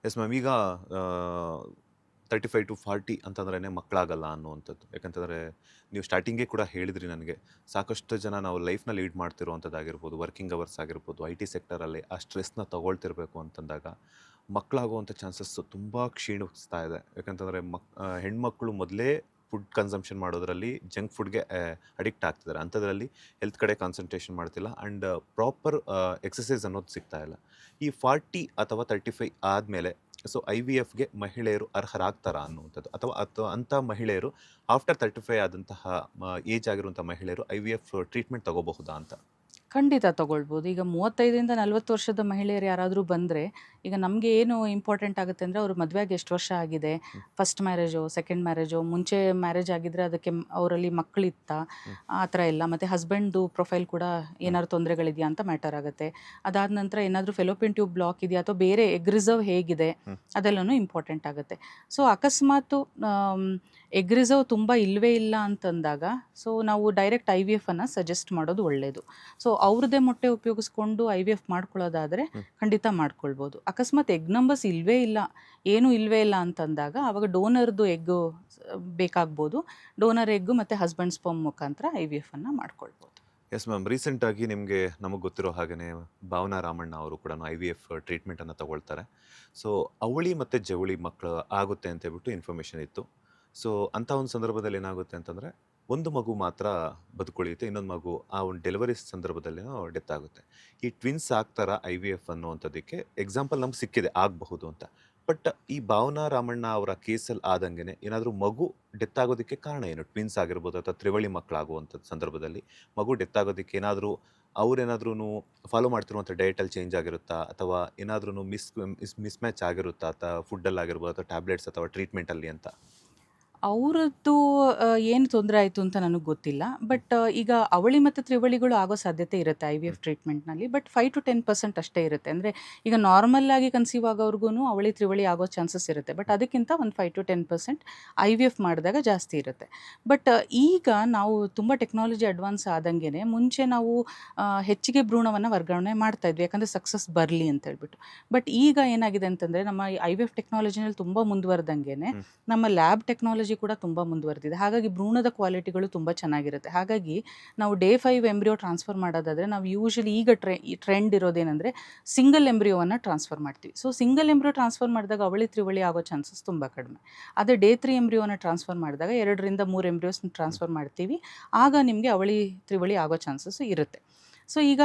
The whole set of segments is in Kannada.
Yes ma'am. ಈಗ 35 to 40 ಅಂತಂದ್ರೇ ಮಕ್ಕಳಾಗಲ್ಲ ಅನ್ನುವಂಥದ್ದು. ಯಾಕಂತಂದರೆ ನೀವು ಸ್ಟಾರ್ಟಿಂಗೇ ಕೂಡ ಹೇಳಿದ್ರಿ ನನಗೆ, ಸಾಕಷ್ಟು ಜನ ನಾವು ಲೈಫ್ನ ಲೀಡ್ ಮಾಡ್ತಿರುವಂಥದ್ದಾಗಿರ್ಬೋದು, ವರ್ಕಿಂಗ್ ಅವರ್ಸ್ ಆಗಿರ್ಬೋದು, ಐ ಟಿ ಸೆಕ್ಟರಲ್ಲಿ ಆ ಸ್ಟ್ರೆಸ್ನ ತಗೊಳ್ತಿರ್ಬೇಕು ಅಂತಂದಾಗ ಮಕ್ಕಳಾಗುವಂಥ ಚಾನ್ಸಸ್ಸು ತುಂಬ ಕ್ಷೀಣಿಸ್ತಾ ಇದೆ. ಯಾಕಂತಂದರೆ ಹೆಣ್ಮಕ್ಳು ಮೊದಲೇ ಫುಡ್ ಕನ್ಸಂಪ್ಷನ್ ಮಾಡೋದ್ರಲ್ಲಿ ಜಂಕ್ ಫುಡ್ಗೆ ಅಡಿಕ್ಟ್ ಆಗ್ತಿದ್ದಾರೆ. ಅಂಥದ್ರಲ್ಲಿ ಹೆಲ್ತ್ ಕಡೆ ಕಾನ್ಸಂಟ್ರೇಷನ್ ಮಾಡ್ತಿಲ್ಲ ಆ್ಯಂಡ್ ಪ್ರಾಪರ್ ಎಕ್ಸಸೈಸ್ ಅನ್ನೋದು ಸಿಗ್ತಾ ಇಲ್ಲ. ಈ 40 ಅಥವಾ 35 ಆದಮೇಲೆ ಸೊ ಐ ವಿ ಎಫ್ಗೆ ಮಹಿಳೆಯರು ಅರ್ಹರಾಗ್ತಾರಾ ಅನ್ನುವಂಥದ್ದು, ಅಥವಾ ಅಂಥ ಮಹಿಳೆಯರು ಆಫ್ಟರ್ 35 ಆದಂತಹ ಏಜ್ ಆಗಿರುವಂಥ ಮಹಿಳೆಯರು ಐ ವಿ ಎಫ್ ಟ್ರೀಟ್ಮೆಂಟ್ ತಗೋಬಹುದಾ ಅಂತ? ಖಂಡಿತ ತಗೊಳ್ಬೋದು. ಈಗ 35ರಿಂದ 40 ವರ್ಷದ ಮಹಿಳೆಯರು ಯಾರಾದರೂ ಬಂದರೆ, ಈಗ ನಮಗೆ ಏನು ಇಂಪಾರ್ಟೆಂಟ್ ಆಗುತ್ತೆ ಅಂದರೆ, ಅವ್ರ ಮದುವೆಯಾಗಿ ಎಷ್ಟು ವರ್ಷ ಆಗಿದೆ, ಫಸ್ಟ್ ಮ್ಯಾರೇಜೋ, ಸೆಕೆಂಡ್ ಮ್ಯಾರೇಜೋ, ಮುಂಚೆ ಮ್ಯಾರೇಜ್ ಆಗಿದ್ದರೆ ಅದಕ್ಕೆ ಅವರಲ್ಲಿ ಮಕ್ಕಳಿತ್ತಾ, ಆ ಥರ ಎಲ್ಲ. ಮತ್ತು ಹಸ್ಬೆಂಡ್ದು ಪ್ರೊಫೈಲ್ ಕೂಡ ಏನಾದ್ರು ತೊಂದರೆಗಳಿದೆಯಾ ಅಂತ ಮ್ಯಾಟರ್ ಆಗುತ್ತೆ. ಅದಾದ ನಂತರ ಏನಾದರೂ ಫೆಲೋಪಿಯನ್ ಟ್ಯೂಬ್ ಬ್ಲಾಕ್ ಇದೆಯಾ ಅಥವಾ ಬೇರೆ ಎಗ್ ರಿಸರ್ವ್ ಹೇಗಿದೆ, ಅದೆಲ್ಲನೂ ಇಂಪಾರ್ಟೆಂಟ್ ಆಗುತ್ತೆ. ಸೊ ಅಕಸ್ಮಾತು ಎಗ್ ರಿಸರ್ವ್ ತುಂಬ ಇಲ್ಲವೇ ಇಲ್ಲ ಅಂತಂದಾಗ, ಸೊ ನಾವು ಡೈರೆಕ್ಟ್ ಐ ವಿ ಎಫನ್ನು ಸಜೆಸ್ಟ್ ಮಾಡೋದು ಒಳ್ಳೆಯದು. ಸೊ ಅವ್ರದ್ದೇ ಮೊಟ್ಟೆ ಉಪಯೋಗಿಸ್ಕೊಂಡು ಐ ವಿ ಎಫ್ ಮಾಡ್ಕೊಳ್ಳೋದಾದರೆ ಖಂಡಿತ ಮಾಡ್ಕೊಳ್ಬೋದು. ಅಕಸ್ಮಾತ್ ಎಗ್ ನಂಬರ್ಸ್ ಇಲ್ಲವೇ ಇಲ್ಲ, ಏನೂ ಇಲ್ಲವೇ ಇಲ್ಲ ಅಂತಂದಾಗ ಆವಾಗ ಡೋನರ್ದು ಎಗ್ಗು ಬೇಕಾಗ್ಬೋದು. ಡೋನರ್ ಎಗ್ಗು ಮತ್ತು ಹಸ್ಬೆಂಡ್ ಸ್ಪರ್ಮ್ ಮುಖಾಂತರ ಐ ವಿ ಎಫನ್ನು ಮಾಡ್ಕೊಳ್ಬೋದು. Yes ma'am. ರೀಸೆಂಟಾಗಿ ನಮಗೆ ಗೊತ್ತಿರೋ ಹಾಗೆಯೇ ಭಾವನಾ ರಾಮಣ್ಣ ಅವರು ಕೂಡ ಐ ವಿ ಎಫ್ ಟ್ರೀಟ್ಮೆಂಟನ್ನು ತಗೊಳ್ತಾರೆ. ಸೊ ಅವಳಿ ಮತ್ತು ಜವಳಿ ಮಕ್ಕಳು ಆಗುತ್ತೆ ಅಂತ ಹೇಳ್ಬಿಟ್ಟು ಇನ್ಫಾರ್ಮೇಷನ್ ಇತ್ತು. ಸೊ ಅಂಥ ಒಂದು ಸಂದರ್ಭದಲ್ಲಿ ಏನಾಗುತ್ತೆ ಅಂತಂದರೆ, ಒಂದು ಮಗು ಮಾತ್ರ ಬದುಕುಳಿಯುತ್ತೆ, ಇನ್ನೊಂದು ಮಗು ಆ ಒಂದು ಡೆಲಿವರಿ ಸಂದರ್ಭದಲ್ಲಿನೋ ಡೆತ್ ಆಗುತ್ತೆ. ಈ ಟ್ವಿನ್ಸ್ ಆಗ್ತಾರ ಐ ವಿ ಎಫ್ ಅನ್ನುವಂಥದ್ದಕ್ಕೆ ಎಕ್ಸಾಂಪಲ್ ನಮ್ಗೆ ಸಿಕ್ಕಿದೆ, ಆಗಬಹುದು ಅಂತ. ಬಟ್ ಈ ಭಾವನಾ ರಾಮಣ್ಣ ಅವರ ಕೇಸಲ್ಲಿ ಆದಂಗೆ ಏನಾದರೂ ಮಗು ಡೆತ್ ಆಗೋದಕ್ಕೆ ಕಾರಣ ಏನು? ಟ್ವಿನ್ಸ್ ಆಗಿರ್ಬೋದು ಅಥವಾ ತ್ರಿವಳಿ ಮಕ್ಕಳಾಗುವಂಥದ್ದು ಸಂದರ್ಭದಲ್ಲಿ ಮಗು ಡೆತ್ ಆಗೋದಕ್ಕೆ ಏನಾದರೂ ಅವ್ರೇನಾದ್ರೂ ಫಾಲೋ ಮಾಡ್ತಿರುವಂಥ ಡಯಟಲ್ಲಿ ಚೇಂಜ್ ಆಗಿರುತ್ತಾ, ಅಥವಾ ಏನಾದ್ರೂ ಮಿಸ್ ಮ್ಯಾಚ್ ಆಗಿರುತ್ತಾ, ಅಥವಾ ಫುಡ್ಡಲ್ಲಿ ಆಗಿರ್ಬೋದು, ಅಥವಾ ಟ್ಯಾಬ್ಲೆಟ್ಸ್ ಅಥವಾ ಟ್ರೀಟ್ಮೆಂಟಲ್ಲಿ ಅಂತ? ಅವರದ್ದು ಏನು ತೊಂದರೆ ಆಯಿತು ಅಂತ ನನಗೆ ಗೊತ್ತಿಲ್ಲ. ಬಟ್ ಈಗ ಅವಳಿ ಮತ್ತು ತ್ರಿವಳಿಗಳು ಆಗೋ ಸಾಧ್ಯತೆ ಇರುತ್ತೆ ಐ ವಿ ಎಫ್ ಟ್ರೀಟ್ಮೆಂಟ್ನಲ್ಲಿ. ಬಟ್ 5-10% ಅಷ್ಟೇ ಇರುತ್ತೆ. ಅಂದರೆ ಈಗ ನಾರ್ಮಲ್ ಆಗಿ ಕನ್ಸೀವ್ ಆಗೋರ್ಗು ಅವಳಿ ತ್ರಿವಳಿ ಆಗೋ ಚಾನ್ಸಸ್ ಇರುತ್ತೆ. ಬಟ್ ಅದಕ್ಕಿಂತ ಒಂದು 5-10% ಐ ವಿ ಎಫ್ ಮಾಡಿದಾಗ ಜಾಸ್ತಿ ಇರುತ್ತೆ. ಬಟ್ ಈಗ ನಾವು ತುಂಬ ಟೆಕ್ನಾಲಜಿ ಅಡ್ವಾನ್ಸ್ ಆದಂಗೆ ಮುಂಚೆ ನಾವು ಹೆಚ್ಚಿಗೆ ಭ್ರೂಣವನ್ನು ವರ್ಗಾವಣೆ ಮಾಡ್ತಾ ಇದ್ವಿ, ಯಾಕಂದರೆ ಸಕ್ಸಸ್ ಬರಲಿ ಅಂತ ಹೇಳ್ಬಿಟ್ಟು. ಬಟ್ ಈಗ ಏನಾಗಿದೆ ಅಂತಂದರೆ, ನಮ್ಮ ಐ ವಿ ಎಫ್ ಟೆಕ್ನಾಲಜಿನಲ್ಲಿ ತುಂಬ ಮುಂದುವರೆದಂಗೆ ನಮ್ಮ ಲ್ಯಾಬ್ ಟೆಕ್ನಾಲಜಿ ಕೂಡ ತುಂಬ ಮುಂದುವರೆದಿದೆ. ಹಾಗಾಗಿ ಭ್ರೂಣದ ಕ್ವಾಲಿಟಿಗಳು ತುಂಬ ಚೆನ್ನಾಗಿರುತ್ತೆ. ಹಾಗಾಗಿ ನಾವು ಡೇ 5 ಎಂಬ್ರಿಯೋ ಟ್ರಾನ್ಸ್ಫರ್ ಮಾಡೋದಾದರೆ ನಾವು ಯೂಶಲಿ ಈಗ ಟ್ರೆಂಡ್ ಇರೋದೇನೆಂದರೆ ಸಿಂಗಲ್ ಎಂಬ್ರಿಯೋವನ್ನು ಟ್ರಾನ್ಸ್ಫರ್ ಮಾಡ್ತೀವಿ. ಸೊ ಸಿಂಗಲ್ ಎಂಬ್ರಿಯೋ ಟ್ರಾನ್ಸ್ಫರ್ ಮಾಡಿದಾಗ ಅವಳಿ ತ್ರಿವಳಿ ಆಗೋ ಚಾನ್ಸಸ್ ತುಂಬ ಕಡಿಮೆ. ಅದೇ ಡೇ 3 ಎಂಬ್ರಿಯೋನ ಟ್ರಾನ್ಸ್ಫರ್ ಮಾಡಿದಾಗ 2ರಿಂದ 3 ಎಂಬ್ರಿಯೋಸ್ನ ಟ್ರಾನ್ಸ್ಫರ್ ಮಾಡ್ತೀವಿ. ಆಗ ನಿಮಗೆ ಅವಳಿ ತ್ರಿವಳಿ ಆಗೋ ಚಾನ್ಸಸ್ ಇರುತ್ತೆ. ಸೊ ಈಗ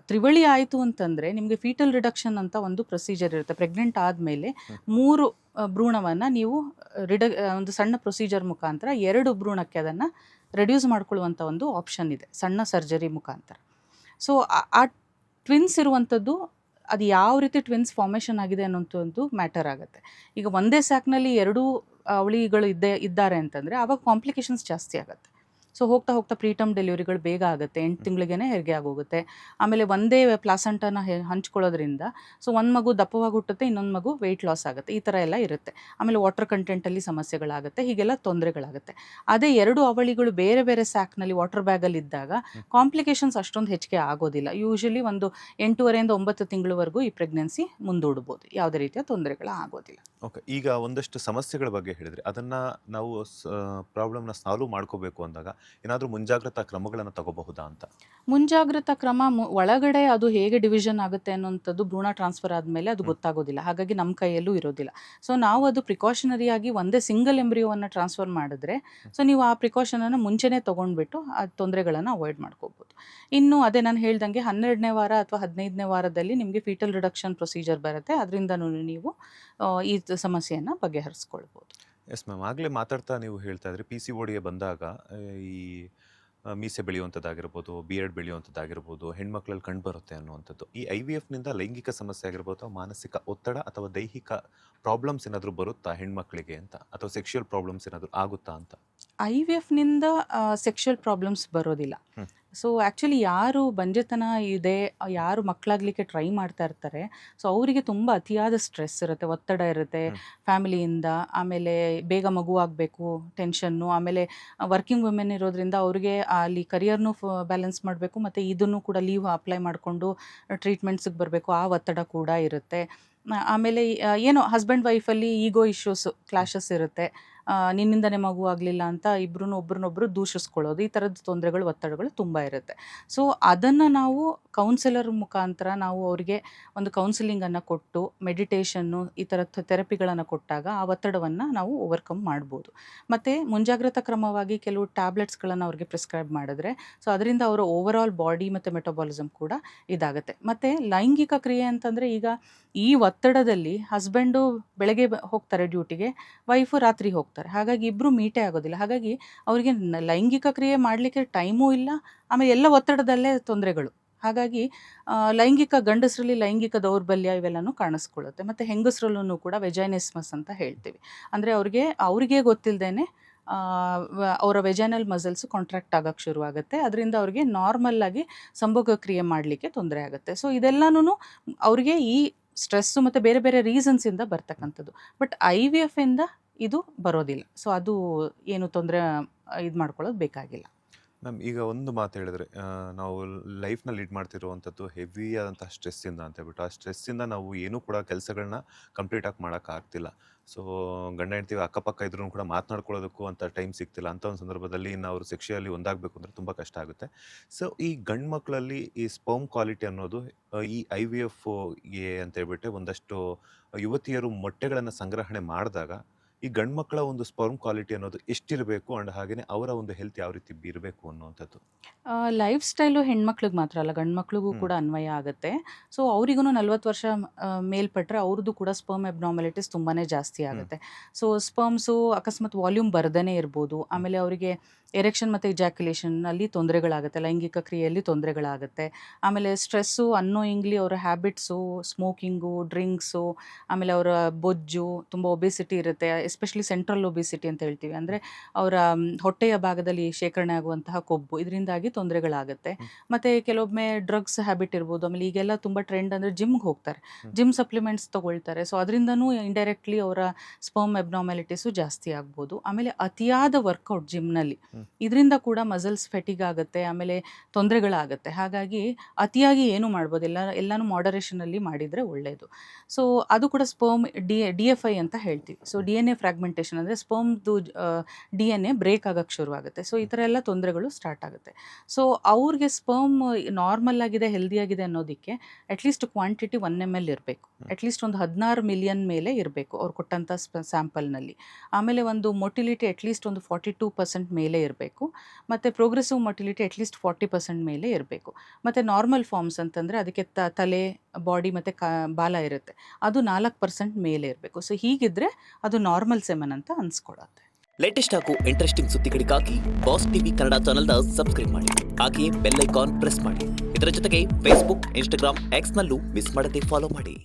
ತ್ರಿವಳಿ ಆಯಿತು ಅಂತಂದರೆ ನಿಮಗೆ ಫೀಟಲ್ ರಿಡಕ್ಷನ್ ಅಂತ ಒಂದು ಪ್ರೊಸೀಜರ್ ಇರುತ್ತೆ. ಪ್ರೆಗ್ನೆಂಟ್ ಆದಮೇಲೆ 3 ಭ್ರೂಣವನ್ನು ನೀವು ಒಂದು ಸಣ್ಣ ಪ್ರೊಸೀಜರ್ ಮುಖಾಂತರ 2 ಭ್ರೂಣಕ್ಕೆ ಅದನ್ನು ರೆಡ್ಯೂಸ್ ಮಾಡ್ಕೊಳ್ಳುವಂಥ ಒಂದು ಆಪ್ಷನ್ ಇದೆ, ಸಣ್ಣ ಸರ್ಜರಿ ಮುಖಾಂತರ. ಸೊ ಆ ಟ್ವಿನ್ಸ್ ಇರುವಂಥದ್ದು, ಅದು ಯಾವ ರೀತಿ ಟ್ವಿನ್ಸ್ ಫಾರ್ಮೇಷನ್ ಆಗಿದೆ ಅನ್ನೋಂಥದ್ದು ಮ್ಯಾಟರ್ ಆಗುತ್ತೆ. ಈಗ ಒಂದೇ ಸ್ಯಾಕ್ನಲ್ಲಿ 2 ಅವಳಿಗಳು ಇದ್ದಾರೆ ಅಂತಂದರೆ ಆವಾಗ ಕಾಂಪ್ಲಿಕೇಶನ್ಸ್ ಜಾಸ್ತಿ ಆಗುತ್ತೆ. ಸೊ ಹೋಗ್ತಾ ಹೋಗ್ತಾ ಪ್ರೀಟರ್ಮ್ ಡೆಲಿವರಿಗಳು ಬೇಗ ಆಗುತ್ತೆ, 8 ತಿಂಗಳಿಗೇ ಹೆರಿಗೆ ಆಗೋಗುತ್ತೆ. ಆಮೇಲೆ ಒಂದೇ ಪ್ಲಾಸೆಂಟಾನ ಹಂಚ್ಕೊಳ್ಳೋದ್ರಿಂದ ಸೊ ಒಂದು ಮಗು ದಪ್ಪವಾಗಿ ಹುಟ್ಟುತ್ತೆ, ಇನ್ನೊಂದು ಮಗು ವೆಯ್ಟ್ ಲಾಸ್ ಆಗುತ್ತೆ, ಈ ಥರ ಎಲ್ಲ ಇರುತ್ತೆ. ಆಮೇಲೆ ವಾಟರ್ ಕಂಟೆಂಟಲ್ಲಿ ಸಮಸ್ಯೆಗಳಾಗುತ್ತೆ, ಹೀಗೆಲ್ಲ ತೊಂದರೆಗಳಾಗುತ್ತೆ. ಅದೇ 2 ಅವಳಿಗಳು ಬೇರೆ ಬೇರೆ ಸ್ಯಾಕ್ನಲ್ಲಿ ವಾಟರ್ ಬ್ಯಾಗಲ್ಲಿ ಇದ್ದಾಗ ಕಾಂಪ್ಲಿಕೇಶನ್ಸ್ ಅಷ್ಟೊಂದು ಹೆಚ್ಚಿಗೆ ಆಗೋದಿಲ್ಲ. ಯೂಶಲಿ ಒಂದು 8.5ರಿಂದ 9 ತಿಂಗಳವರೆಗೂ ಈ ಪ್ರೆಗ್ನೆನ್ಸಿ ಮುಂದೂಡ್ಬೋದು, ಯಾವುದೇ ರೀತಿಯ ತೊಂದರೆಗಳು ಆಗೋದಿಲ್ಲ. ಓಕೆ. ಈಗ ಒಂದಷ್ಟು ಸಮಸ್ಯೆಗಳ ಬಗ್ಗೆ ಹೇಳಿದ್ರಿ, ಅದನ್ನು ನಾವು ಪ್ರಾಬ್ಲಮ್ನ ಸಾಲ್ವ್ ಮಾಡ್ಕೋಬೇಕು ಅಂದಾಗ ಏನಾದರೂ ಮುಂಜಾಗ್ರತಾ ಕ್ರಮಗಳನ್ನು ತಗೋಬಹುದಾ ಅಂತ? ಮುಂಜಾಗ್ರತಾ ಕ್ರಮ ಒಳಗಡೆ ಅದು ಹೇಗೆ ಡಿವಿಷನ್ ಆಗುತ್ತೆ ಅನ್ನೋಂಥದ್ದು ಭ್ರೂಣ ಟ್ರಾನ್ಸ್ಫರ್ ಆದಮೇಲೆ ಅದು ಗೊತ್ತಾಗೋದಿಲ್ಲ. ಹಾಗಾಗಿ ನಮ್ಮ ಕೈಯಲ್ಲೂ ಇರೋದಿಲ್ಲ. ಸೊ ನಾವು ಅದು ಪ್ರಿಕಾಷನರಿಯಾಗಿ ಒಂದೇ ಸಿಂಗಲ್ ಎಂಬ್ರಿಯೋವನ್ನು ಟ್ರಾನ್ಸ್ಫರ್ ಮಾಡಿದ್ರೆ, ಸೊ ನೀವು ಆ ಪ್ರಿಕಾಷನನ್ನು ಮುಂಚೆನೇ ತೊಗೊಂಡ್ಬಿಟ್ಟು ಆ ತೊಂದರೆಗಳನ್ನು ಅವಾಯ್ಡ್ ಮಾಡ್ಕೋಬೋದು. ಇನ್ನು ಅದೇ ನಾನು ಹೇಳ್ದಂಗೆ 12ನೇ ವಾರ ಅಥವಾ 15ನೇ ವಾರದಲ್ಲಿ ನಿಮಗೆ ಫೀಟಲ್ ರಿಡಕ್ಷನ್ ಪ್ರೊಸೀಜರ್ ಬರುತ್ತೆ. ಅದರಿಂದನೂ ನೀವು ಈ ಸಮಸ್ಯೆಯನ್ನು ಬಗೆಹರಿಸ್ಕೊಳ್ಬೋದು. Yes ma'am. ಆಗಲೇ ಮಾತಾಡ್ತಾ ನೀವು ಹೇಳ್ತಾ ಇದ್ರಿ, ಪಿ ಸಿ ಓಡಿಗೆ ಬಂದಾಗ ಈ ಮೀಸೆ ಬೆಳೆಯುವಂಥದ್ದಾಗಿರ್ಬೋದು, ಬಿಯರ್ಡ್ ಬೆಳೆಯುವಂಥದ್ದಾಗಿರ್ಬೋದು ಹೆಣ್ಮಕ್ಳಲ್ಲಿ ಕಂಡುಬರುತ್ತೆ ಅನ್ನುವಂಥದ್ದು. ಈ ಐ ವಿ ಎಫ್ನಿಂದ ಲೈಂಗಿಕ ಸಮಸ್ಯೆ ಆಗಿರ್ಬೋದು, ಅಥವಾ ಮಾನಸಿಕ ಒತ್ತಡ ಅಥವಾ ದೈಹಿಕ ಪ್ರಾಬ್ಲಮ್ಸ್ ಏನಾದರೂ ಬರುತ್ತಾ ಹೆಣ್ಮಕ್ಳಿಗೆ ಅಂತ, ಅಥವಾ ಸೆಕ್ಷುವಲ್ ಪ್ರಾಬ್ಲಮ್ಸ್ ಏನಾದರೂ ಆಗುತ್ತಾ ಅಂತ? ಐ ವಿ ಎಫ್ನಿಂದ ಸೆಕ್ಷುವಲ್ ಪ್ರಾಬ್ಲಮ್ಸ್ ಬರೋದಿಲ್ಲ. ಸೊ ಆ್ಯಕ್ಚುಲಿ ಯಾರು ಬಂಜೆತನ ಇದೆ, ಯಾರು ಮಕ್ಕಳಾಗಲಿಕ್ಕೆ ಟ್ರೈ ಮಾಡ್ತಾ ಇರ್ತಾರೆ, ಸೊ ಅವರಿಗೆ ತುಂಬ ಅತಿಯಾದ ಸ್ಟ್ರೆಸ್ ಇರುತ್ತೆ, ಒತ್ತಡ ಇರುತ್ತೆ ಫ್ಯಾಮಿಲಿಯಿಂದ. ಆಮೇಲೆ ಬೇಗ ಮಗು ಆಗಬೇಕು ಟೆನ್ಷನ್ನು, ಆಮೇಲೆ ವರ್ಕಿಂಗ್ ವುಮೆನ್ ಇರೋದ್ರಿಂದ ಅವ್ರಿಗೆ ಅಲ್ಲಿ ಕರಿಯರ್ನು ಬ್ಯಾಲೆನ್ಸ್ ಮಾಡಬೇಕು, ಮತ್ತು ಇದನ್ನು ಕೂಡ ಲೀವ್ ಅಪ್ಲೈ ಮಾಡಿಕೊಂಡು ಟ್ರೀಟ್ಮೆಂಟ್ಸಿಗೆ ಬರಬೇಕು, ಆ ಒತ್ತಡ ಕೂಡ ಇರುತ್ತೆ. ಆಮೇಲೆ ಏನೋ ಹಸ್ಬೆಂಡ್ ವೈಫಲ್ಲಿ ಈಗೋ ಇಶ್ಯೂಸ್ ಕ್ಲಾಶಸ್ ಇರುತ್ತೆ. ನಿನ್ನಿಂದನೇ ಮಗು ಆಗಲಿಲ್ಲ ಅಂತ ಇಬ್ಬರೂ ಒಬ್ರನ್ನೊಬ್ರು ದೂಷಿಸ್ಕೊಳ್ಳೋದು, ಈ ಥರದ ತೊಂದರೆಗಳು, ಒತ್ತಡಗಳು ತುಂಬ ಇರುತ್ತೆ. ಸೊ ಅದನ್ನು ನಾವು ಕೌನ್ಸಿಲರ್ ಮುಖಾಂತರ ನಾವು ಅವರಿಗೆ ಒಂದು ಕೌನ್ಸಿಲಿಂಗನ್ನು ಕೊಟ್ಟು ಮೆಡಿಟೇಷನ್ನು ಈ ಥರ ಥೆರಪಿಗಳನ್ನು ಕೊಟ್ಟಾಗ ಆ ಒತ್ತಡವನ್ನು ನಾವು ಓವರ್ಕಮ್ ಮಾಡ್ಬೋದು. ಮತ್ತು ಮುಂಜಾಗ್ರತಾ ಕ್ರಮವಾಗಿ ಕೆಲವು ಟ್ಯಾಬ್ಲೆಟ್ಸ್ಗಳನ್ನು ಅವ್ರಿಗೆ ಪ್ರಿಸ್ಕ್ರೈಬ್ ಮಾಡಿದ್ರೆ ಸೊ ಅದರಿಂದ ಅವರ ಓವರ್ ಆಲ್ ಬಾಡಿ ಮತ್ತು ಮೆಟಬಾಲಿಸಮ್ ಕೂಡ ಇದಾಗುತ್ತೆ. ಮತ್ತು ಲೈಂಗಿಕ ಕ್ರಿಯೆ ಅಂತಂದರೆ ಈಗ ಈ ಒತ್ತಡದಲ್ಲಿ ಹಸ್ಬೆಂಡು ಬೆಳಗ್ಗೆ ಹೋಗ್ತಾರೆ ಡ್ಯೂಟಿಗೆ, ವೈಫು ರಾತ್ರಿ ಹೋಗ್ತಾರೆ. ಹಾಗಾಗಿ ಇಬ್ಬರು ಮೀಟೇ ಆಗೋದಿಲ್ಲ. ಹಾಗಾಗಿ ಅವರಿಗೆ ಲೈಂಗಿಕ ಕ್ರಿಯೆ ಮಾಡಲಿಕ್ಕೆ ಟೈಮೂ ಇಲ್ಲ, ಆಮೇಲೆ ಎಲ್ಲ ಒತ್ತಡದಲ್ಲೇ ತೊಂದರೆಗಳು. ಹಾಗಾಗಿ ಗಂಡಸರಲ್ಲಿ ಲೈಂಗಿಕ ದೌರ್ಬಲ್ಯ ಇವೆಲ್ಲನೂ ಕಾಣಿಸ್ಕೊಳ್ಳುತ್ತೆ. ಮತ್ತು ಹೆಂಗಸರಲ್ಲೂ ಕೂಡ ವೆಜೈನಿಸ್ಮಸ್ ಅಂತ ಹೇಳ್ತೀವಿ. ಅಂದರೆ ಅವ್ರಿಗೆ ಗೊತ್ತಿಲ್ಲದೇ ಅವರ ವೆಜೈನಲ್ ಮಸಲ್ಸ್ ಕಾಂಟ್ರಾಕ್ಟ್ ಆಗೋಕ್ಕೆ ಶುರುವಾಗುತ್ತೆ. ಅದರಿಂದ ಅವ್ರಿಗೆ ನಾರ್ಮಲ್ಲಾಗಿ ಸಂಭೋಗ ಕ್ರಿಯೆ ಮಾಡಲಿಕ್ಕೆ ತೊಂದರೆ ಆಗುತ್ತೆ. ಸೊ ಇದೆಲ್ಲನೂ ಅವ್ರಿಗೆ ಈ ಸ್ಟ್ರೆಸ್ಸು ಮತ್ತು ಬೇರೆ ಬೇರೆ ರೀಸನ್ಸಿಂದ ಬರ್ತಕ್ಕಂಥದ್ದು. ಬಟ್ IVF ಇಂದ ಇದು ಬರೋದಿಲ್ಲ. ಸೊ ಅದು ಏನು ತೊಂದರೆ ಇದು ಮಾಡ್ಕೊಳ್ಳೋದು ಬೇಕಾಗಿಲ್ಲ. ಮ್ಯಾಮ್, ಈಗ ಒಂದು ಮಾತು ಹೇಳಿದ್ರೆ, ನಾವು ಲೈಫ್ನ ಲೀಡ್ ಮಾಡ್ತಿರುವಂಥದ್ದು ಹೆವಿ ಆದಂತಹ ಸ್ಟ್ರೆಸ್ಸಿಂದ ಅಂತ ಹೇಳ್ಬಿಟ್ಟು, ಆ ಸ್ಟ್ರೆಸ್ಸಿಂದ ನಾವು ಏನೂ ಕೂಡ ಕೆಲಸಗಳನ್ನ ಕಂಪ್ಲೀಟಾಗಿ ಮಾಡೋಕ್ಕಾಗ್ತಿಲ್ಲ. ಸೊ ಗಂಡ ಹೆಂಡ್ತಿ ಅಕ್ಕಪಕ್ಕ ಇದ್ರೂ ಕೂಡ ಮಾತನಾಡ್ಕೊಳ್ಳೋದಕ್ಕೂ ಅಂತ ಟೈಮ್ ಸಿಗ್ತಿಲ್ಲ. ಅಂಥ ಒಂದು ಸಂದರ್ಭದಲ್ಲಿ ಇನ್ನು ಅವರು ಸೆಕ್ಷುಯಲಿ ಒಂದಾಗಬೇಕು ಅಂದರೆ ತುಂಬ ಕಷ್ಟ ಆಗುತ್ತೆ. ಸೊ ಈ ಗಂಡು ಮಕ್ಕಳಲ್ಲಿ ಈ ಸ್ಪರ್ಮ್ ಕ್ವಾಲಿಟಿ ಅನ್ನೋದು ಈ IVFಗೆ ಅಂತ ಹೇಳ್ಬಿಟ್ಟು ಒಂದಷ್ಟು ಯುವತಿಯರು ಮೊಟ್ಟೆಗಳನ್ನು ಸಂಗ್ರಹಣೆ ಮಾಡಿದಾಗ ಈ ಗಂಡು ಮಕ್ಕಳ ಒಂದು ಸ್ಪರ್ಮ್ ಕ್ವಾಲಿಟಿ ಅನ್ನೋದು ಎಷ್ಟಿರಬೇಕು ಅಂಡ್ ಹಾಗೆಯೇ ಅವರ ಒಂದು ಹೆಲ್ತ್ ಯಾವ ರೀತಿ ಇರಬೇಕು ಅನ್ನುವಂಥದ್ದು. ಲೈಫ್ ಸ್ಟೈಲು ಹೆಣ್ಮಕ್ಳಿಗೆ ಮಾತ್ರ ಅಲ್ಲ, ಗಂಡು ಮಕ್ಳಿಗೂ ಕೂಡ ಅನ್ವಯ ಆಗುತ್ತೆ. ಸೊ ಅವರಿಗೂ 40 ವರ್ಷ ಮೇಲ್ಪಟ್ಟರೆ ಅವ್ರದ್ದು ಕೂಡ ಸ್ಪರ್ಮ್ ಎಬ್ನಾರ್ಮಲಿಟೀಸ್ ತುಂಬಾ ಜಾಸ್ತಿ ಆಗುತ್ತೆ. ಸೊ ಸ್ಪರ್ಮ್ಸು ಅಕಸ್ಮಾತ್ ವಾಲ್ಯೂಮ್ ಬರ್ದೇ ಇರ್ಬೋದು. ಆಮೇಲೆ ಅವರಿಗೆ ಎರೆಕ್ಷನ್ ಮತ್ತು ಇಜಾಕ್ಯುಲೇಷನ್ನಲ್ಲಿ ತೊಂದರೆಗಳಾಗುತ್ತೆ, ಲೈಂಗಿಕ ಕ್ರಿಯೆಯಲ್ಲಿ ತೊಂದರೆಗಳಾಗುತ್ತೆ. ಆಮೇಲೆ ಸ್ಟ್ರೆಸ್ಸು, ಅನ್ನೋಯಿಂಗ್ಲಿ ಅವರ ಹ್ಯಾಬಿಟ್ಸು, ಸ್ಮೋಕಿಂಗು, ಡ್ರಿಂಕ್ಸು, ಆಮೇಲೆ ಅವರ ಬೊಜ್ಜು, ತುಂಬ ಒಬೆಸಿಟಿ ಇರುತ್ತೆ. ಎಸ್ಪೆಷಲಿ ಸೆಂಟ್ರಲ್ ಒಬೆಸಿಟಿ ಅಂತ ಹೇಳ್ತೀವಿ. ಅಂದರೆ ಅವರ ಹೊಟ್ಟೆಯ ಭಾಗದಲ್ಲಿ ಶೇಖರಣೆ ಆಗುವಂತಹ ಕೊಬ್ಬು, ಇದರಿಂದಾಗಿ ತೊಂದರೆಗಳಾಗುತ್ತೆ. ಮತ್ತು ಕೆಲವೊಮ್ಮೆ ಡ್ರಗ್ಸ್ ಹ್ಯಾಬಿಟ್ ಇರ್ಬೋದು. ಆಮೇಲೆ ಈಗೆಲ್ಲ ತುಂಬ ಟ್ರೆಂಡ್ ಅಂದರೆ ಜಿಮ್ಗೆ ಹೋಗ್ತಾರೆ, ಜಿಮ್ ಸಪ್ಲಿಮೆಂಟ್ಸ್ ತೊಗೊಳ್ತಾರೆ. ಸೊ ಅದರಿಂದನೂ ಇಂಡೈರೆಕ್ಟ್ಲಿ ಅವರ ಸ್ಪರ್ಮ್ ಎಬ್ನಾರ್ಮ್ಯಾಲಿಟೀಸು ಜಾಸ್ತಿ ಆಗ್ಬೋದು. ಆಮೇಲೆ ಅತಿಯಾದ ವರ್ಕೌಟ್ ಜಿಮ್ನಲ್ಲಿ, ಇದರಿಂದ ಕೂಡ ಮಸಲ್ಸ್ ಫೆಟಿಗ್ ಆಗುತ್ತೆ, ಆಮೇಲೆ ತೊಂದರೆಗಳಾಗುತ್ತೆ. ಹಾಗಾಗಿ ಅತಿಯಾಗಿ ಏನು ಮಾಡ್ಬೋದು, ಎಲ್ಲನೂ ಮಾಡರೇಷನಲ್ಲಿ ಮಾಡಿದರೆ ಒಳ್ಳೆಯದು. ಸೊ ಅದು ಕೂಡ ಸ್ಪರ್ಮ್ DFI ಅಂತ ಹೇಳ್ತೀವಿ. ಸೊ DNA ಫ್ರಾಗ್ಮೆಂಟೇಷನ್ ಅಂದರೆ ಸ್ಪರ್ಮ್ದು DNA ಬ್ರೇಕ್ ಆಗೋಕ್ಕೆ ಶುರುವಾಗುತ್ತೆ. ಸೊ ಈ ಥರ ಎಲ್ಲ ತೊಂದರೆಗಳು ಸ್ಟಾರ್ಟ್ ಆಗುತ್ತೆ. ಸೊ ಅವ್ರಿಗೆ ಸ್ಪರ್ಮ್ ನಾರ್ಮಲ್ ಆಗಿದೆ, ಹೆಲ್ದಿ ಆಗಿದೆ ಅನ್ನೋದಕ್ಕೆ ಅಟ್ಲೀಸ್ಟ್ ಕ್ವಾಂಟಿಟಿ 1 ml ಇರಬೇಕು. ಅಟ್ಲೀಸ್ಟ್ ಒಂದು 16 ಮಿಲಿಯನ್ ಮೇಲೆ ಇರಬೇಕು ಅವ್ರು ಕೊಟ್ಟಂಥ ಸ್ಯಾಂಪಲ್ನಲ್ಲಿ. ಆಮೇಲೆ ಒಂದು ಮೊಟಿಲಿಟಿ ಅಟ್ಲೀಸ್ಟ್ ಒಂದು 42% ಮೇಲೆ ಇರಬೇಕು. ಮತ್ತು ಪ್ರೋಗ್ರೆಸಿವ್ ಮೊಟಿಲಿಟಿ ಅಟ್ಲೀಸ್ಟ್ 40% ಮೇಲೆ ಇರಬೇಕು. ಮತ್ತು ನಾರ್ಮಲ್ ಫಾರ್ಮ್ಸ್ ಅಂತಂದರೆ ಅದಕ್ಕೆ ತಲೆ, ಬಾಡಿ ಮತ್ತು ಬಾಲ ಇರುತ್ತೆ, ಅದು 4% ಮೇಲೆ ಇರಬೇಕು. ಸೊ ಹೀಗಿದ್ರೆ ಅದು ನಾರ್ಮಲ್ ಸೆಮನ್ ಅಂತ ಅನ್ಸ್ಕೊಳ್ಳುತ್ತೆ. ಲೇಟೆಸ್ಟ್ ಹಾಗೂ ಇಂಟ್ರೆಸ್ಟಿಂಗ್ ಸುದ್ದಿಗಳಿಗಾಗಿ ಬಾಸ್ ಟಿವಿ ಕನ್ನಡ ಚಾನೆಲ್ನ ಸಬ್ಸ್ಕ್ರೈಬ್ ಮಾಡಿ. ಹಾಗೆಯೇ ಬೆಲ್ ಐಕಾನ್ ಪ್ರೆಸ್ ಮಾಡಿ. ಇದರ ಜೊತೆಗೆ ಫೇಸ್ಬುಕ್, ಇನ್ಸ್ಟಾಗ್ರಾಮ್, ಎಕ್ಸ್ನಲ್ಲೂ ಮಿಸ್ ಮಾಡದೆ ಫಾಲೋ ಮಾಡಿ.